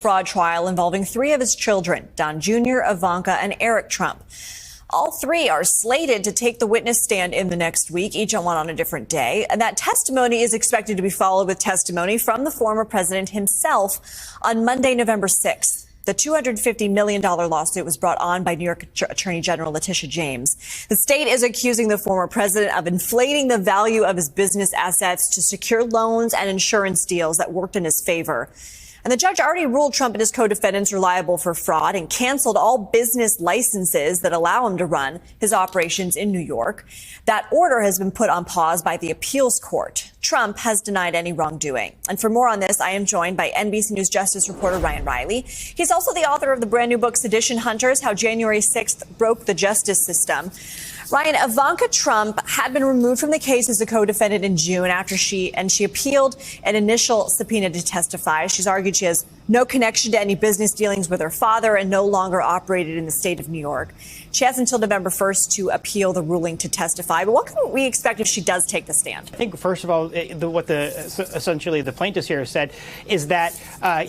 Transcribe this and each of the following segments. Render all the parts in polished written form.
fraud trial involving three of his children, Don Jr., Ivanka, and Eric Trump. All three are slated to take the witness stand in the next week, each one on a different day. And that testimony is expected to be followed with testimony from the former president himself on Monday, November 6th. The $250 million lawsuit was brought on by New York Attorney General Letitia James. The state is accusing the former president of inflating the value of his business assets to secure loans and insurance deals that worked in his favor. And the judge already ruled Trump and his co-defendants are liable for fraud and canceled all business licenses that allow him to run his operations in New York. That order has been put on pause by the appeals court. Trump has denied any wrongdoing. And for more on this, I am joined by NBC News Justice reporter Ryan Riley. He's also the author of the brand new book, Sedition Hunters: How January 6th Broke the Justice System. Ryan, Ivanka Trump had been removed from the case as a co-defendant in June after she appealed an initial subpoena to testify. She's argued she has no connection to any business dealings with her father and no longer operated in the state of New York. She has until November 1st to appeal the ruling to testify. But what can we expect if she does take the stand? I think, first of all, essentially the plaintiffs here said is that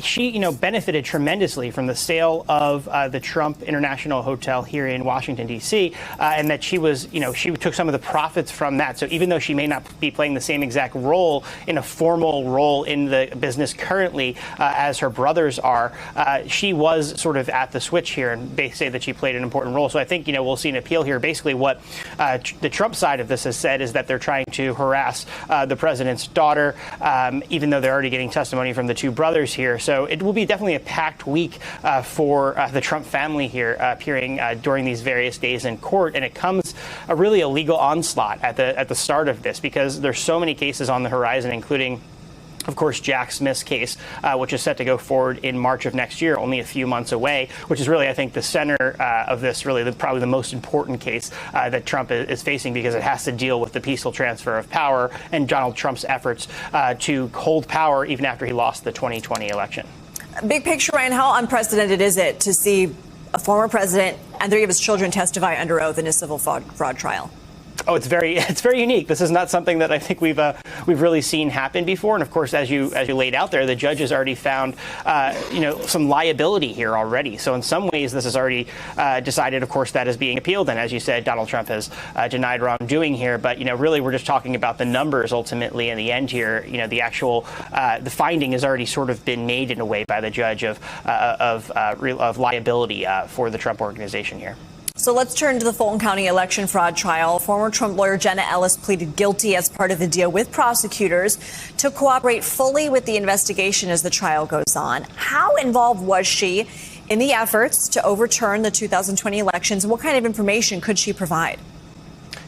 she, benefited tremendously from the sale of the Trump International Hotel here in Washington, D.C., and that she was, she took some of the profits from that. So even though she may not be playing the same exact role in a formal role in the business currently as her brothers are, she was sort of at the switch here, and they say that she played an important role. So I think, we'll see an appeal here. Basically, what the Trump side of this has said is that they're trying to harass the president's daughter, even though they're already getting testimony from the two brothers here. So it will be definitely a packed week for the Trump family here appearing during these various days in court. And it comes really a legal onslaught at the start of this, because there's so many cases on the horizon, including, of course, Jack Smith's case, which is set to go forward in March of next year, only a few months away, which is really, I think, the center of this, really probably the most important case that Trump is facing, because it has to deal with the peaceful transfer of power and Donald Trump's efforts to hold power even after he lost the 2020 election. Big picture, Ryan, how unprecedented is it to see a former president and three of his children testify under oath in a civil fraud trial? Oh, it's very unique. This is not something that I think we've really seen happen before. And of course, as you laid out there, the judge has already found some liability here already. So in some ways, this is already decided. Of course, that is being appealed. And as you said, Donald Trump has denied wrongdoing here. But really, we're just talking about the numbers ultimately in the end here. The actual the finding has already sort of been made in a way by the judge of liability for the Trump organization here. So let's turn to the Fulton County election fraud trial. Former Trump lawyer Jenna Ellis pleaded guilty as part of the deal with prosecutors to cooperate fully with the investigation as the trial goes on. How involved was she in the efforts to overturn the 2020 elections, and what kind of information could she provide?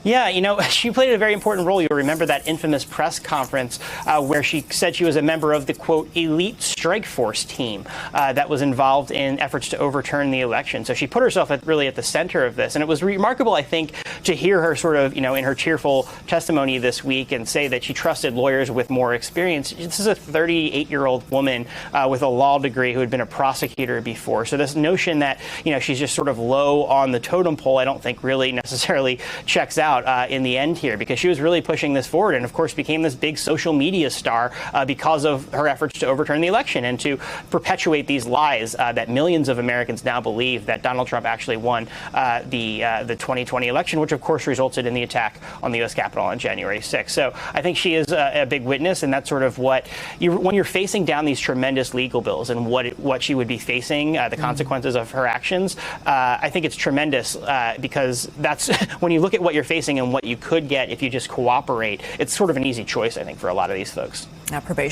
Yeah, she played a very important role. You'll remember that infamous press conference where she said she was a member of the, quote, elite strike force team that was involved in efforts to overturn the election. So she put herself really at the center of this. And it was remarkable, I think, to hear her sort of, in her cheerful testimony this week and say that she trusted lawyers with more experience. This is a 38-year-old woman with a law degree who had been a prosecutor before. So this notion that, she's just sort of low on the totem pole, I don't think really necessarily checks out in the end here, because she was really pushing this forward and, of course, became this big social media star because of her efforts to overturn the election and to perpetuate these lies that millions of Americans now believe that Donald Trump actually won the 2020 election, which, of course, resulted in the attack on the U.S. Capitol on January 6th. So I think she is a big witness, and that's sort of what when you're facing down these tremendous legal bills and what she would be facing, the consequences of her actions. I think it's tremendous because that's when you look at what you're facing and what you could get if you just cooperate. It's sort of an easy choice, I think, for a lot of these folks. Probation